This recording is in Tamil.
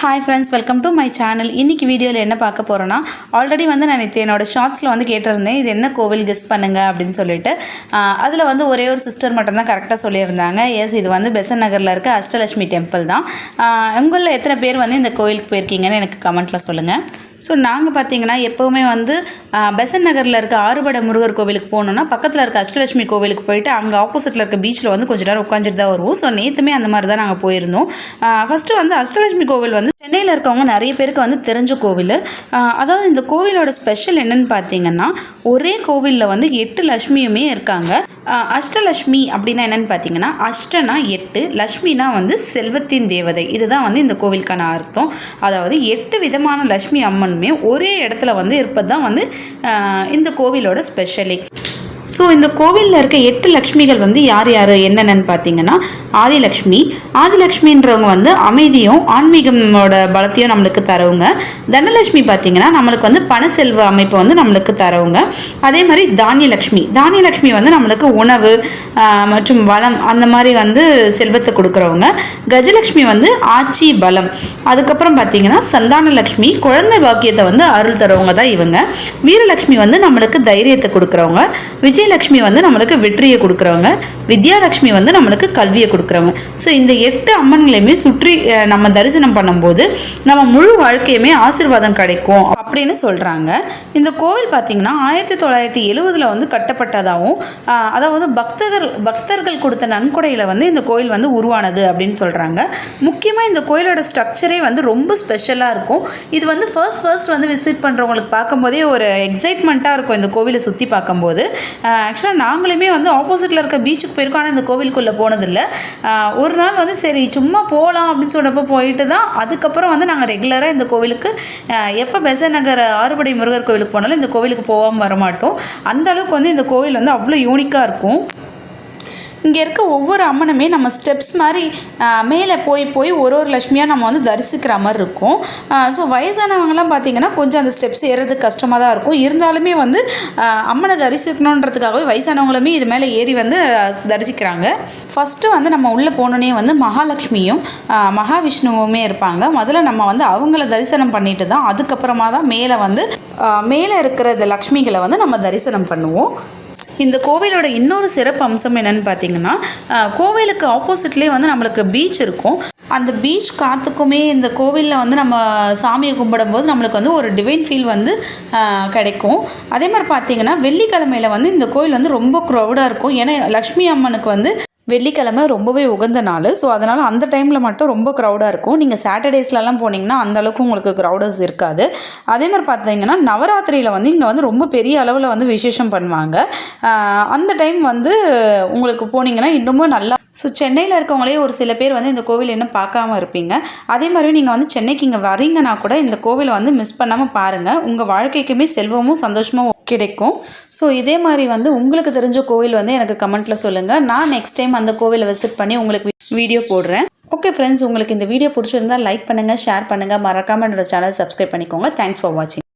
Hi friends, welcome to my channel. இன்றைக்கி வீடியோவில் என்ன பார்க்க போகிறோன்னா, ஆல்ரெடி வந்து நான் என்னோடய ஷார்ட்ஸில் வந்து கேட்டிருந்தேன் இது என்ன கோவில் கெஸ் பண்ணுங்க அப்படின்னு சொல்லிட்டு. அதில் வந்து ஒரே ஒரு சிஸ்டர் மட்டும்தான் கரெக்டாக சொல்லியிருந்தாங்க. எஸ், இது வந்து பெசன் நகரில் இருக்க அஷ்டலட்சுமி டெம்பிள் தான். உங்களில் எத்தனை பேர் வந்து இந்த கோவிலுக்கு போயிருக்கீங்கன்னு எனக்கு கமெண்ட்டில் சொல்லுங்கள். ஸோ நாங்கள் பார்த்தீங்கன்னா எப்போவுமே வந்து பெசன் நகரில் இருக்க ஆறுபடை முருகர் கோவிலுக்கு போகணுன்னா பக்கத்தில் இருக்க அஷ்டலட்சுமி கோவிலுக்கு போயிட்டு அங்கே ஆப்போசிட்டில் இருக்க பீச்சில் வந்து கொஞ்சம் நேரம் உட்காந்துட்டு தான் வருவோம். ஸோ நேற்றுமே அந்த மாதிரி தான் நாங்கள் போயிருந்தோம். ஃபஸ்ட்டு வந்து அஷ்டலட்சுமி கோவில் வந்து சென்னையில் இருக்கவங்க நிறைய பேருக்கு வந்து தெரிஞ்ச கோவில். அதாவது இந்த கோவிலோட ஸ்பெஷல் என்னென்னு பார்த்தீங்கன்னா, ஒரே கோவிலில் வந்து 8 லட்சுமியுமே இருக்காங்க. அஷ்டலட்சுமி அப்படின்னா என்னென்னு பார்த்தீங்கன்னா, அஷ்டனா 8, லட்சுமினா வந்து செல்வத்தின் தேவதை. இதுதான் வந்து இந்த கோவிலுக்கான அர்த்தம். அதாவது 8 விதமான லட்சுமி அம்மனுமே ஒரே இடத்துல வந்து இருப்பது தான் வந்து இந்த கோவிலோட ஸ்பெஷலே. ஸோ இந்த கோவிலில் இருக்க 8 லக்ஷ்மிகள் வந்து யார் யார் என்னென்னு பார்த்தீங்கன்னா, ஆதிலக்ஷ்மி. ஆதிலக்ஷ்மின்றவங்க வந்து அமைதியும் ஆன்மீகமோட பலத்தையும் நம்மளுக்கு தரவுங்க. தனலட்சுமி பார்த்தீங்கன்னா நம்மளுக்கு வந்து பண செல்வ அமைப்பை வந்து நம்மளுக்கு தரவுங்க. அதே மாதிரி தானியலக்ஷ்மி. தானியலக்ஷ்மி வந்து நம்மளுக்கு உணவு மற்றும் வளம் அந்த மாதிரி வந்து செல்வத்தை கொடுக்குறவங்க. கஜலட்சுமி வந்து ஆட்சி பலம். அதுக்கப்புறம் பார்த்தீங்கன்னா சந்தானலக்ஷ்மி குழந்தை பாக்கியத்தை வந்து அருள் தருவங்க தான் இவங்க. வீரலட்சுமி வந்து நம்மளுக்கு தைரியத்தை கொடுக்குறவங்க. விஜயலட்சுமி வந்து நம்மளுக்கு வெற்றியை கொடுக்குறவங்க. வித்யாலட்சுமி வந்து நம்மளுக்கு கல்வியை கொடுக்குறவங்க. ஸோ இந்த 8 அம்மன்களையுமே சுற்றி நம்ம தரிசனம் பண்ணும்போது நம்ம முழு வாழ்க்கையுமே ஆசீர்வாதம் கிடைக்கும் அப்படின்னு சொல்கிறாங்க. இந்த கோவில் பார்த்திங்கன்னா 1970 வந்து கட்டப்பட்டதாகவும், அதாவது பக்தர்கள் கொடுத்த நன்கொடையில் வந்து இந்த கோயில் வந்து உருவானது அப்படின்னு சொல்கிறாங்க. முக்கியமாக இந்த கோயிலோட ஸ்ட்ரக்சரே வந்து ரொம்ப ஸ்பெஷலாக இருக்கும். இது வந்து ஃபர்ஸ்ட் வந்து விசிட் பண்ணுறவங்களுக்கு பார்க்கும்போதே ஒரு எக்ஸைட்மெண்ட்டாக இருக்கும் இந்த கோவிலை சுற்றி பார்க்கும்போது. ஆக்சுவலாக நாங்களுமே வந்து ஆப்போசிட்டில் இருக்க பீச்சுக்கு போயிருக்கோம், ஆனால் இந்த கோவிலுக்குள்ளே போனதில்லை. ஒரு நாள் வந்து சரி சும்மா போகலாம் அப்படின்னு சொன்னப்போ போயிட்டு தான் அதுக்கப்புறம் வந்து நாங்கள் ரெகுலராக இந்த கோவிலுக்கு எப்போ பெசன் நகர் ஆறுபடை முருகர் கோவிலுக்கு போனாலும் இந்த கோவிலுக்கு போகாமல் வரமாட்டோம். அந்த அளவுக்கு வந்து இந்த கோவில் வந்து அவ்வளோ யூனிக்காக இருக்கும். இங்கே இருக்க ஒவ்வொரு அம்மனுமே நம்ம ஸ்டெப்ஸ் மாதிரி மேலே போய் ஒரு லட்சுமியாக நம்ம வந்து தரிசிக்கிற மாதிரி இருக்கும். ஸோ வயசானவங்கலாம் பார்த்திங்கன்னா கொஞ்சம் அந்த ஸ்டெப்ஸ் ஏறுறதுக்கு கஷ்டமாக தான் இருக்கும். இருந்தாலுமே வந்து அம்மனை தரிசிக்கணுன்றதுக்காகவே வயசானவங்களுமே இது மேலே ஏறி வந்து தரிசிக்கிறாங்க. ஃபஸ்ட்டு வந்து நம்ம உள்ளே போனோன்னே வந்து மகாலட்சுமியும் மகாவிஷ்ணுவுமே இருப்பாங்க. முதல்ல நம்ம வந்து அவங்கள தரிசனம் பண்ணிட்டு தான் அதுக்கப்புறமா தான் மேலே இருக்கிற இந்த லக்ஷ்மிகளை வந்து நம்ம தரிசனம் பண்ணுவோம். இந்த கோவிலோட இன்னொரு சிறப்பு அம்சம் என்னென்னு பார்த்தீங்கன்னா, கோவிலுக்கு ஆப்போசிட்லேயே வந்து நம்மளுக்கு பீச் இருக்கும். அந்த பீச் காற்றுக்குமே இந்த கோவிலில் வந்து நம்ம சாமியை கும்பிடும் போது நம்மளுக்கு வந்து ஒரு டிவைன் ஃபீல் வந்து கிடைக்கும். அதே மாதிரி பார்த்திங்கன்னா வெள்ளிக்கிழமையில் வந்து இந்த கோவில் வந்து ரொம்ப க்ரௌடாக இருக்கும். ஏன்னா லக்ஷ்மி அம்மனுக்கு வந்து வெள்ளிக்கிழமை ரொம்பவே உகந்த நாள். ஸோ அதனால் அந்த டைமில் மட்டும் ரொம்ப க்ரௌடாக இருக்கும். நீங்கள் சாட்டர்டேஸ்லலாம் போனீங்கன்னா அந்தளவுக்கு உங்களுக்கு க்ரௌடர்ஸ் இருக்காது. அதே மாதிரி பார்த்தீங்கன்னா நவராத்திரியில் வந்து இங்கே வந்து ரொம்ப பெரிய அளவில் வந்து விசேஷம் பண்ணுவாங்க. அந்த டைம் வந்து உங்களுக்கு போனீங்கன்னா இன்னமும் நல்லா. ஸோ சென்னையில் இருக்கவங்களே ஒரு சில பேர் வந்து இந்த கோவில் இன்னும் பார்க்காம இருப்பீங்க. அதே மாதிரி நீங்கள் வந்து சென்னைக்கு இங்கே வரீங்கன்னா கூட இந்த கோவிலை வந்து மிஸ் பண்ணாமல் பாருங்கள். உங்கள் வாழ்க்கைக்குமே செல்வமும் சந்தோஷமும் கிடைக்கும். ஸோ இதே மாதிரி வந்து உங்களுக்கு தெரிஞ்ச கோவில் வந்து எனக்கு கமெண்ட்டில் சொல்லுங்கள். நான் நெக்ஸ்ட் டைம் அந்த கோவிலை விசிட் பண்ணி உங்களுக்கு வீடியோ போடுறேன். ஓகே ஃப்ரெண்ட்ஸ், உங்களுக்கு இந்த வீடியோ பிடிச்சிருந்தால் லைக் பண்ணுங்கள், ஷேர் பண்ணுங்கள், மறக்காமல் என்னோட சேனல் சப்ஸ்கிரைப் பண்ணிக்கோங்க. தேங்க்ஸ் ஃபார் வாட்சிங்.